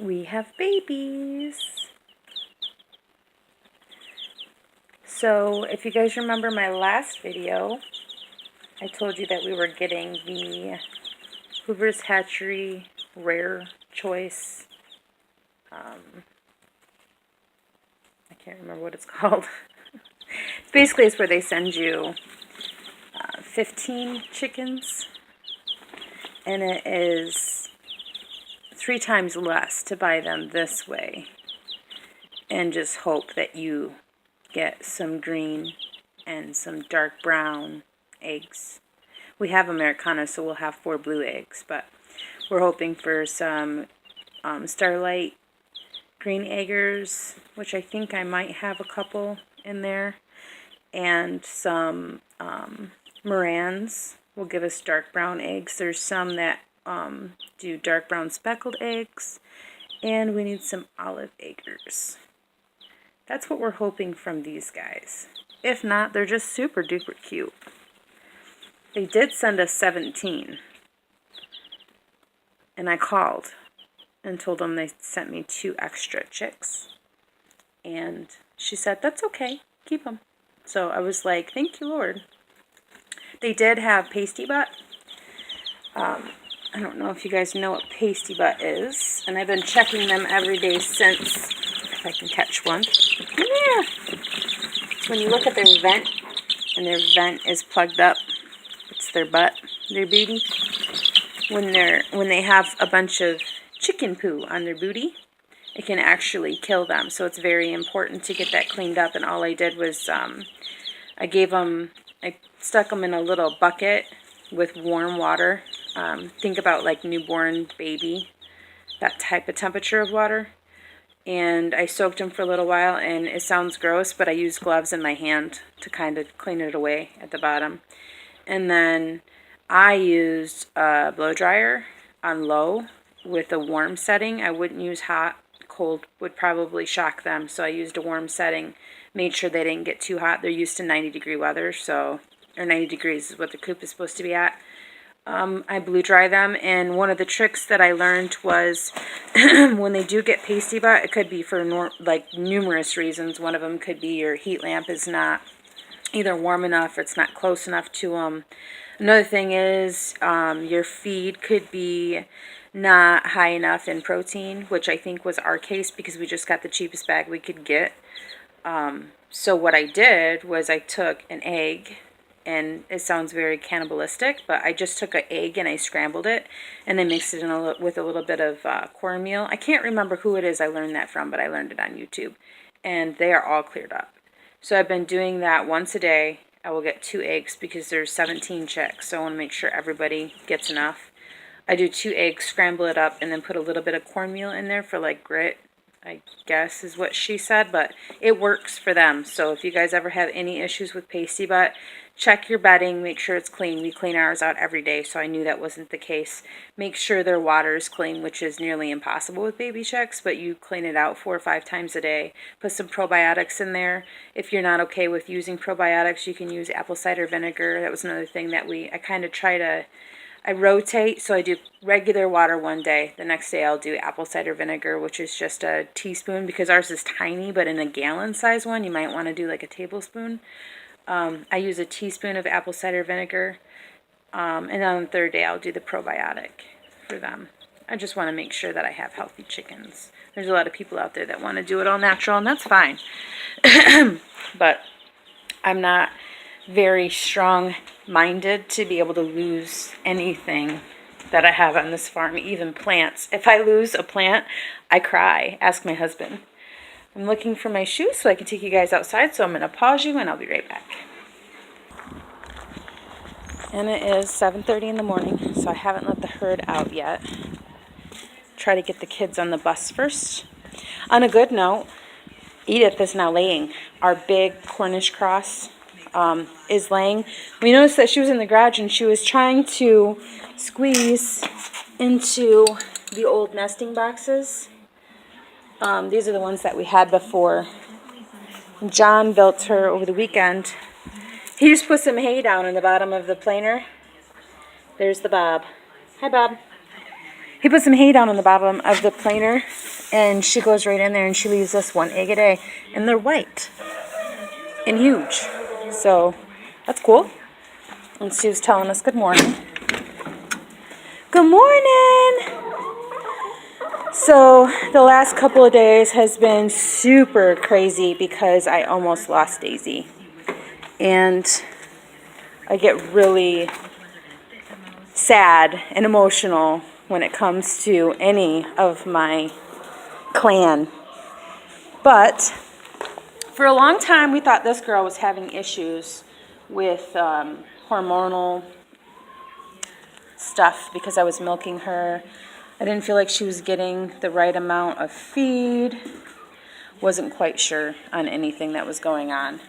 We have babies. So if you guys remember my last video, I told you that we were getting the Hoover's Hatchery Rare Choice. I can't remember what it's called. Basically, it's where they send you 15 chickens, and it is 3 times less to buy them this way, and just hope that you get some green and some dark brown eggs. We have Americana, so we'll have 4 blue eggs, but we're hoping for some Starlight green eggers, which I think I might have a couple in there, and some Morans will give us dark brown eggs. There's some that do dark brown speckled eggs, and we need some olive eggers. That's what we're hoping from these guys. If not, they're just super duper cute. They did send us 17, and I called and told them they sent me 2 extra chicks, and she said, that's okay, keep them. So I was like, thank you, Lord. They did have pasty butt. I don't know if you guys know what pasty butt is, and I've been checking them every day since, if I can catch one. Yeah. When you look at their vent, and their vent is plugged up, it's their butt, their booty. When they have a bunch of chicken poo on their booty, it can actually kill them. So it's very important to get that cleaned up. And all I did was I stuck them in a little bucket with warm water. Think about like newborn baby, that type of temperature of water. And I soaked them for a little while, and it sounds gross, but I used gloves in my hand to kind of clean it away at the bottom. And then I used a blow dryer on low with a warm setting. I wouldn't use hot. Cold would probably shock them, so I used a warm setting. Made sure they didn't get too hot. They're used to 90-degree weather, or 90 degrees is what the coop is supposed to be at. I blew dry them, and one of the tricks that I learned was when they do get pasty butt, it could be for numerous reasons. One of them could be your heat lamp is not either warm enough or it's not close enough to them. Another thing is your feed could be not high enough in protein, which I think was our case because we just got the cheapest bag we could get. So what I did was I took an egg, and it sounds very cannibalistic, but I just took an egg and I scrambled it, and then mixed it in with a little bit of cornmeal. I can't remember who it is I learned that from, but I learned it on YouTube, and they are all cleared up. So I've been doing that once a day. I will get 2 eggs because there's 17 chicks, so I want to make sure everybody gets enough. I do 2 eggs, scramble it up, and then put a little bit of cornmeal in there for like grit, I guess is what she said, but it works for them. So if you guys ever have any issues with pasty butt, check your bedding, make sure it's clean. We clean ours out every day, so I knew that wasn't the case. Make sure their water is clean, which is nearly impossible with baby chicks, but you clean it out 4 or 5 times a day. Put some probiotics in there. If you're not okay with using probiotics, you can use apple cider vinegar. That was another thing that I kind of try to I rotate, so I do regular water one day. The next day I'll do apple cider vinegar, which is just a teaspoon, because ours is tiny, but in a gallon size one, you might want to do like a tablespoon. I use a teaspoon of apple cider vinegar, and then on the 3rd day I'll do the probiotic for them. I just want to make sure that I have healthy chickens. There's a lot of people out there that want to do it all natural, and that's fine. But I'm not very strong-minded to be able to lose anything that I have on this farm, even plants. If I lose a plant, I cry. Ask my husband. I'm looking for my shoes so I can take you guys outside, so I'm going to pause you and I'll be right back. And it is 7:30 in the morning, so I haven't let the herd out yet. Try to get the kids on the bus first. On a good note, Edith is now laying. Our big Cornish cross is laying. We noticed that she was in the garage and she was trying to squeeze into the old nesting boxes. These are the ones that we had before. John built her over the weekend. He just put some hay down in the bottom of the planer. There's the Bob. Hi, Bob. he put some hay down on the bottom of the planer, and she goes right in there and she leaves us 1 egg a day, and they're white and huge. So that's cool. And she was telling us good morning. Good morning. So the last couple of days has been super crazy because I almost lost Daisy. And I get really sad and emotional when it comes to any of my clan. But for a long time we thought this girl was having issues with hormonal stuff because I was milking her. I didn't feel like she was getting the right amount of feed. Wasn't quite sure on anything that was going on.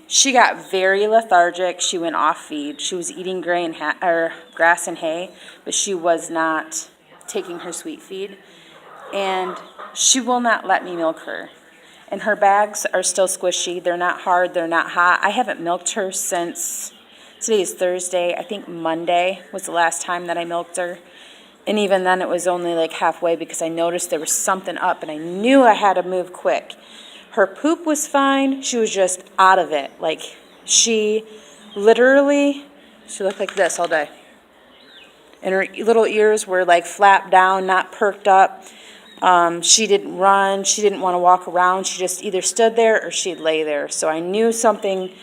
She got very lethargic. She went off feed. She was eating grass and hay, but she was not taking her sweet feed. And she will not let me milk her. And her bags are still squishy. They're not hard. They're not hot. I haven't milked her since, today is Thursday. I think Monday was the last time that I milked her. And even then it was only like halfway because I noticed there was something up and I knew I had to move quick. Her poop was fine. She was just out of it. Like she literally, she looked like this all day. And her little ears were like flapped down, not perked up. She didn't run. She didn't want to walk around. She just either stood there or she'd lay there. So I knew something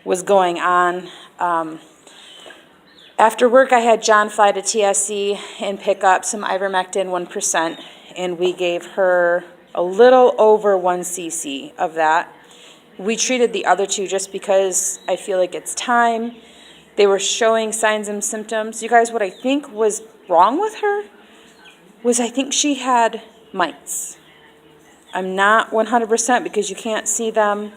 was going on. After work, I had John fly to TSC and pick up some ivermectin 1%, and we gave her a little over 1 cc of that. We treated the other two just because I feel like it's time. They were showing signs and symptoms. You guys, what I think was wrong with her was I think she had mites. I'm not 100% because you can't see them.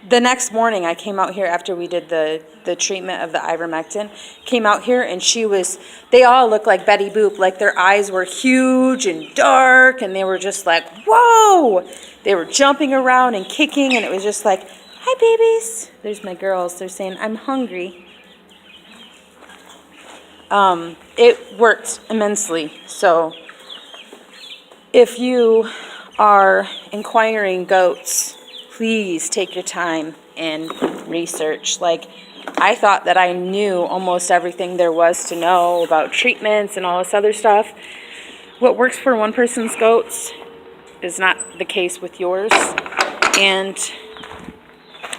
The next morning, I came out here after we did the treatment of the ivermectin. Came out here and they all looked like Betty Boop. Like their eyes were huge and dark and they were just like, whoa! They were jumping around and kicking and it was just like, hi babies. There's my girls. They're saying, I'm hungry. It worked immensely. So if you are inquiring goats, please take your time and research. Like, I thought that I knew almost everything there was to know about treatments and all this other stuff. What works for one person's goats is not the case with yours. And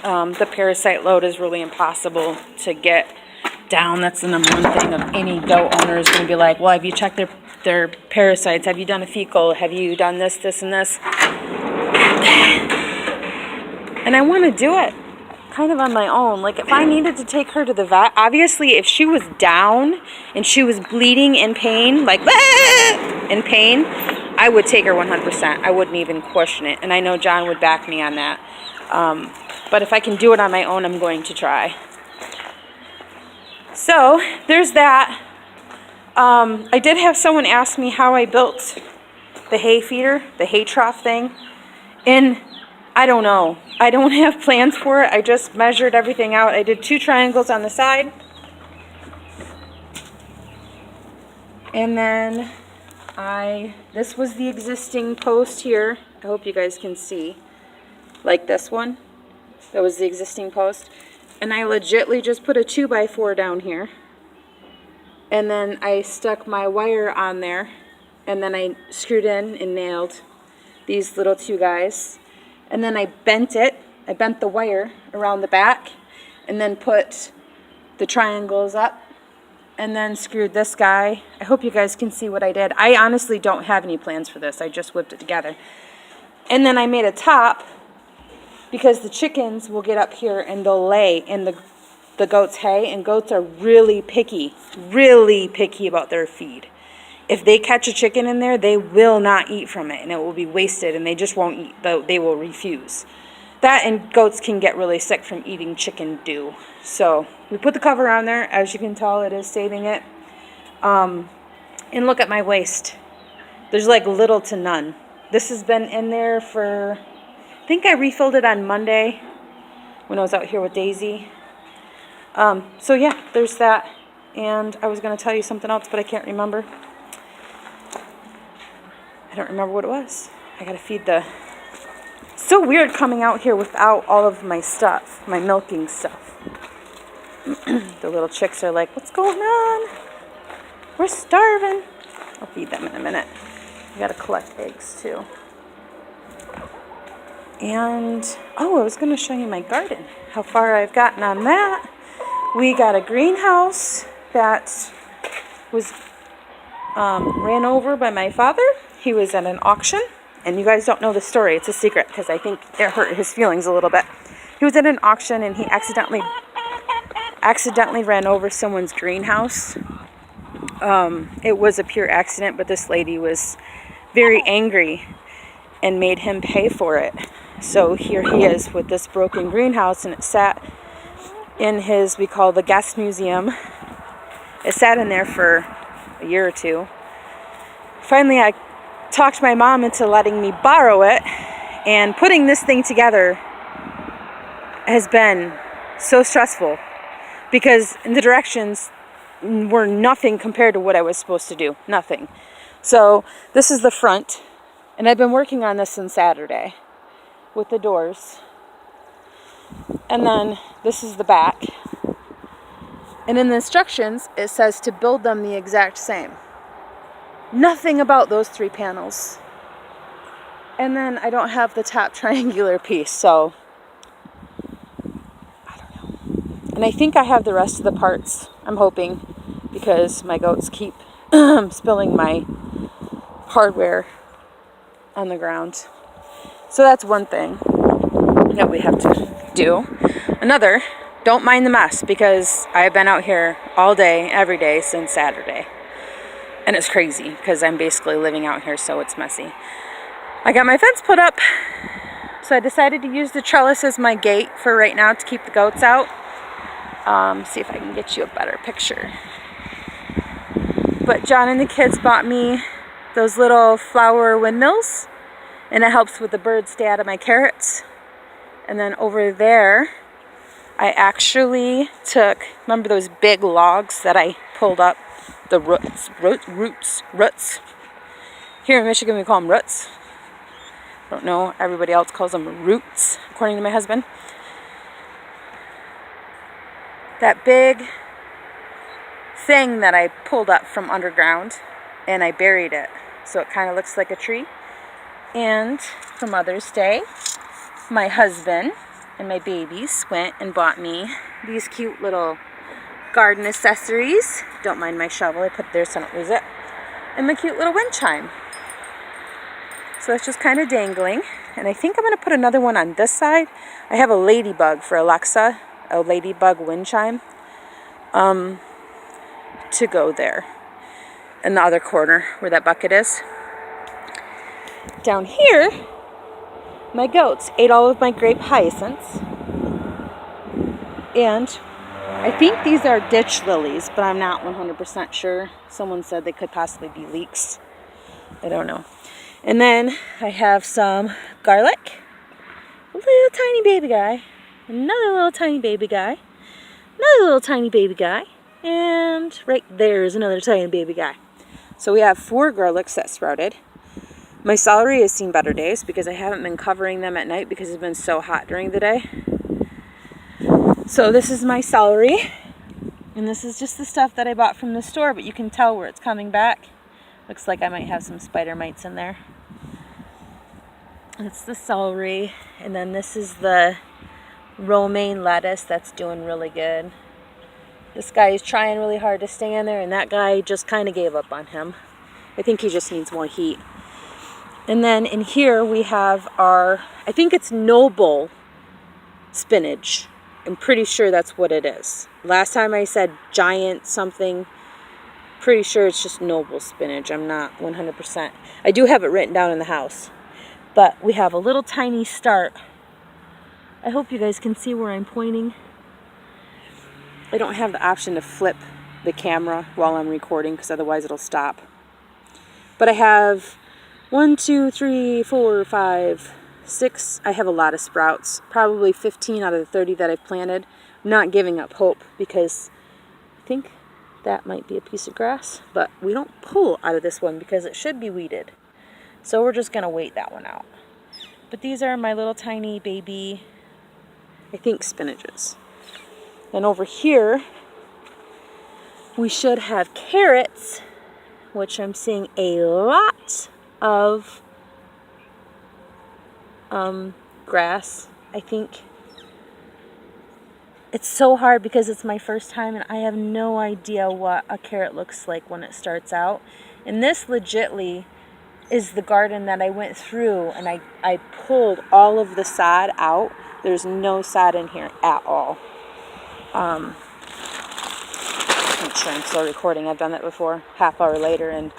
the parasite load is really impossible to get down. That's the number one thing of any goat owner is going to be like, well, have you checked their parasites? Have you done a fecal? Have you done this, this, and this? And I want to do it kind of on my own. Like if I needed to take her to the vet, obviously if she was down and she was bleeding in pain, like in pain, I would take her 100%. I wouldn't even question it. And I know John would back me on that. But if I can do it on my own, I'm going to try. So there's that. I did have someone ask me how I built the hay feeder, the hay trough thing. And I don't know. I don't have plans for it. I just measured everything out. I did 2 triangles on the side. And then this was the existing post here. I hope you guys can see. Like this one. That was the existing post. And I legitly just put a 2x4 down here. And then I stuck my wire on there. And then I screwed in and nailed these little 2 guys. And then I bent it. I bent the wire around the back. And then put the triangles up. And then screwed this guy. I hope you guys can see what I did. I honestly don't have any plans for this. I just whipped it together. And then I made a top. Because the chickens will get up here and they'll lay in the goat's hay. And goats are really picky about their feed. If they catch a chicken in there, they will not eat from it, and it will be wasted, and they just won't eat. They will refuse. That and goats can get really sick from eating chicken dew. So we put the cover on there. As you can tell, it is saving it. And look at my waste. There's like little to none. This has been in there for, I think I refilled it on Monday when I was out here with Daisy. So yeah, there's that. And I was going to tell you something else, but I can't remember. I don't remember what it was. I got to feed the... So weird coming out here without all of my stuff, my milking stuff. The little chicks are like, what's going on? We're starving. I'll feed them in a minute. I got to collect eggs too. And, oh, I was going to show you my garden. How far I've gotten on that. We got a greenhouse that was ran over by my father. He was at an auction. And you guys don't know the story. It's a secret because I think it hurt his feelings a little bit. He was at an auction and he accidentally ran over someone's greenhouse. It was a pure accident, but this lady was very angry and made him pay for it. So here he is with this broken greenhouse, and it sat in his, we call the guest museum. It sat in there for a year or two. Finally, I talked my mom into letting me borrow it, and putting this thing together has been so stressful because the directions were nothing compared to what I was supposed to do. Nothing. So this is the front, and I've been working on this since Saturday with the doors. And then this is the back. And in the instructions, it says to build them the exact same. Nothing about those 3 panels. And then I don't have the top triangular piece, so I don't know. And I think I have the rest of the parts, I'm hoping, because my goats keep spilling my hardware on the ground. So that's one thing that we have to do. Another, don't mind the mess, because I've been out here all day, every day since Saturday. And it's crazy because I'm basically living out here, so it's messy. I got my fence put up, so I decided to use the trellis as my gate for right now to keep the goats out. See if I can get you a better picture. But John and the kids bought me those little flower windmills, and it helps with the birds stay out of my carrots. And then over there, I actually took, remember those big logs that I pulled up? The roots. Here in Michigan, we call them roots. I don't know, everybody else calls them roots, according to my husband. That big thing that I pulled up from underground, and I buried it, so it kind of looks like a tree. And for Mother's Day, my husband and my babies went and bought me these cute little garden accessories. Don't mind my shovel, I put it there so I don't lose it. And my cute little wind chime. So it's just kind of dangling. And I think I'm going to put another one on this side. I have a ladybug for Alexa, a ladybug wind chime, to go there. In the other corner where that bucket is. Down here, my goats ate all of my grape hyacinths. And I think these are ditch lilies, but I'm not 100% sure. Someone said they could possibly be leeks. I don't know. And then I have some garlic. A little tiny baby guy. Another little tiny baby guy. Another little tiny baby guy. And right there is another tiny baby guy. So we have 4 garlics that sprouted. My celery has seen better days because I haven't been covering them at night because it's been so hot during the day. So this is my celery, and this is just the stuff that I bought from the store, but you can tell where it's coming back. Looks like I might have some spider mites in there. It's the celery, and then this is the romaine lettuce that's doing really good. This guy is trying really hard to stay in there, and that guy just kind of gave up on him. I think he just needs more heat. And then in here we have our, I think it's noble spinach. I'm pretty sure that's what it is. Last time I said giant something. Pretty sure it's just noble spinach. I'm not 100%. I do have it written down in the house. But we have a little tiny start. I hope you guys can see where I'm pointing. I don't have the option to flip the camera while I'm recording because otherwise it'll stop. But I have 1, 2, 3, 4, 5, 6. I have a lot of sprouts. Probably 15 out of the 30 that I've planted. I'm not giving up hope because I think That might be a piece of grass, but we don't pull out of this one because it should be weeded. So we're just going to wait that one out. But these are my little tiny baby, I think, spinaches. And over here, we should have carrots, which I'm seeing a lot of grass, I think. It's so hard because it's my first time and I have no idea what a carrot looks like when it starts out. And this legitly is the garden that I went through, and I pulled all of the sod out. There's no sod in here at all. Make sure I'm still recording. I've done that before, half hour later, and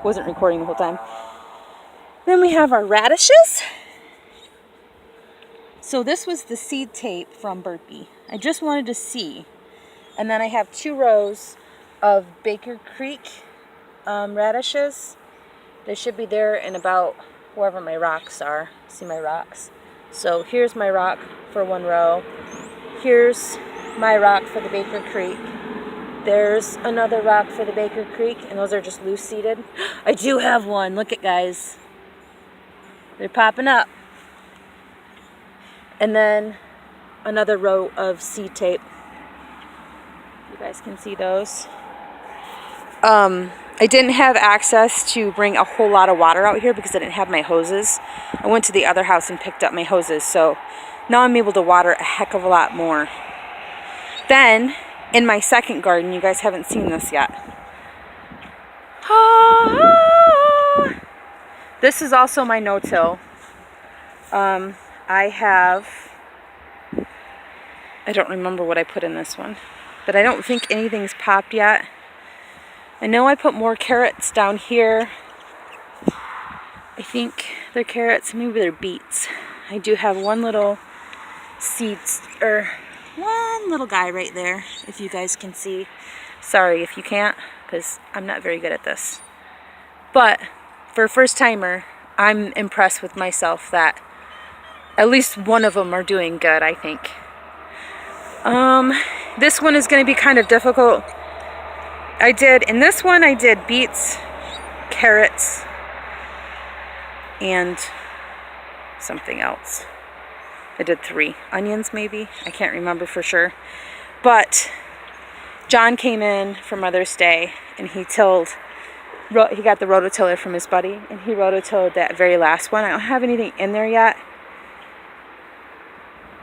wasn't recording the whole time. Then we have our radishes. So this was the seed tape from Burpee. I just wanted to see. And then I have 2 rows of Baker Creek radishes. They should be there in about wherever my rocks are. See my rocks? So here's my rock for 1 row. Here's my rock for the Baker Creek. There's another rock for the Baker Creek, and those are just loose seeded. I do have one. Look at, guys. They're popping up. And then another row of seed tape. You guys can see those. I didn't have access to bring a whole lot of water out here because I didn't have my hoses. I went to the other house and picked up my hoses, so now I'm able to water a heck of a lot more. Then, in my second garden, you guys haven't seen this yet. This is also my no-till. I don't remember what I put in this one, but I don't think anything's popped yet. I know I put more carrots down here. I think they're carrots, maybe they're beets. I do have one little one little guy right there, if you guys can see. Sorry if you can't, because I'm not very good at this. But for a first timer, I'm impressed with myself that at least one of them are doing good, I think. This one is going to be kind of difficult. In this one I did beets, carrots, and something else. I did 3 onions maybe. I can't remember for sure. But John came in for Mother's Day and he got the rototiller from his buddy, and he rototilled that very last one. I don't have anything in there yet.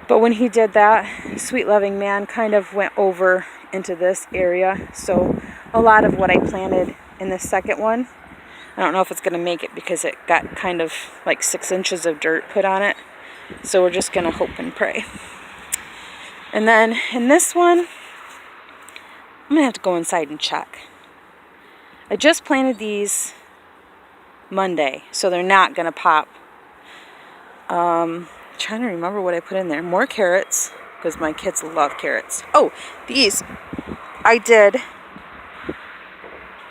But when he did that, sweet loving man kind of went over into this area. So a lot of what I planted in the second one, I don't know if it's going to make it because it got kind of like 6 inches of dirt put on it. So we're just going to hope and pray. And then in this one, I'm going to have to go inside and check. I just planted these Monday, so they're not going to pop. Trying to remember what I put in there. More carrots, because my kids love carrots. Oh, these. I did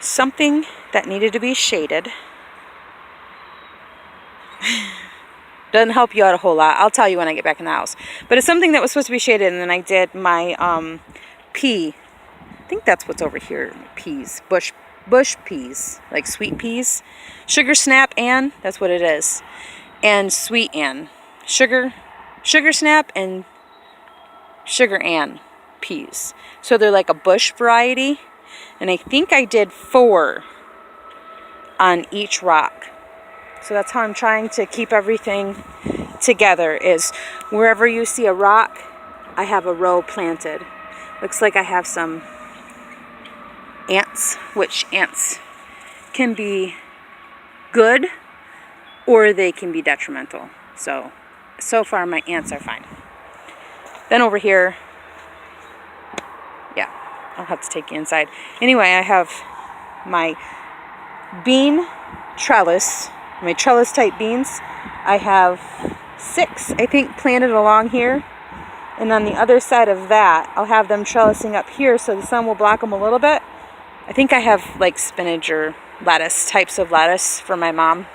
something that needed to be shaded. Doesn't help you out a whole lot. I'll tell you when I get back in the house. But it's something that was supposed to be shaded, and then I did my pea. I think that's what's over here. Peas. Bush peas. Like sweet peas. Sugar snap Ann. That's what it is. And sweet Ann. Sugar snap and sugar Ann peas. So they're like a bush variety. And I think I did 4 on each rock. So that's how I'm trying to keep everything together, is wherever you see a rock, I have a row planted. Looks like I have some ants, which ants can be good or they can be detrimental. So far my ants are fine. Then over here, yeah, I'll have to take you inside. Anyway, I have my bean trellis. My trellis type beans. I have 6, I think, planted along here. And on the other side of that, I'll have them trellising up here so the sun will block them a little bit. I think I have like spinach or lettuce, types of lettuce for my mom.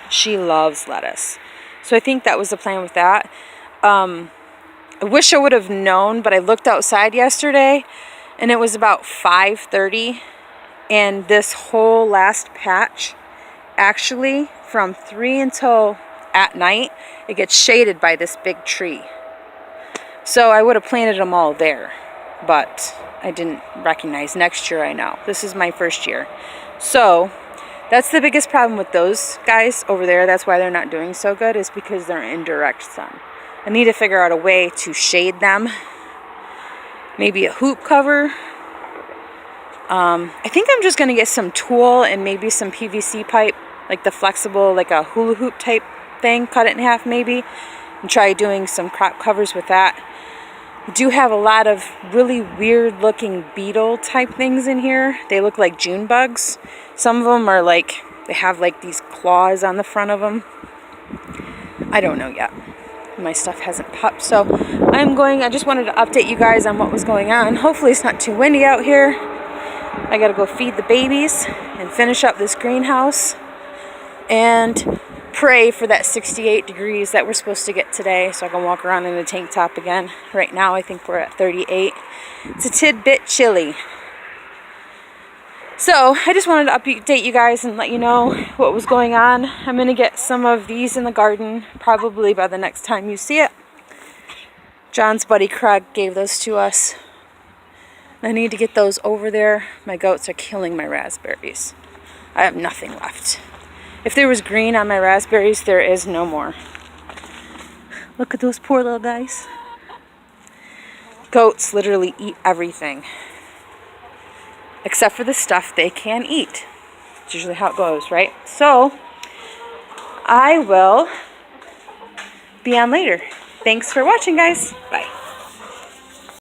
She loves lettuce. So I think that was the plan with that. I wish I would have known, but I looked outside yesterday and it was about 5:30, and this whole last patch, actually from 3 until at night, it gets shaded by this big tree. So I would have planted them all there, but I didn't recognize. Next year I know. This is my first year. So that's the biggest problem with those guys over there. That's why they're not doing so good, is because they're in direct sun. I need to figure out a way to shade them. Maybe a hoop cover. I think I'm just going to get some tulle and maybe some PVC pipe, like the flexible, like a hula hoop type thing, cut it in half maybe, and try doing some crop covers with that. We do have a lot of really weird looking beetle type things in here. They look like June bugs. Some of them are like, they have like these claws on the front of them. I don't know yet. My stuff hasn't popped, so I just wanted to update you guys on what was going on. Hopefully it's not too windy out here. I gotta go feed the babies and finish up this greenhouse and pray for that 68 degrees that we're supposed to get today, so I can walk around in a tank top again. Right now I think we're at 38. It's a tidbit chilly. So I just wanted to update you guys and let you know what was going on. I'm going to get some of these in the garden probably by the next time you see it. John's buddy Craig gave those to us. I need to get those over there. My goats are killing my raspberries. I have nothing left. If there was green on my raspberries, there is no more. Look at those poor little guys. Goats literally eat everything, except for the stuff they can eat. It's usually how it goes, right? So, I will be on later. Thanks for watching, guys. Bye.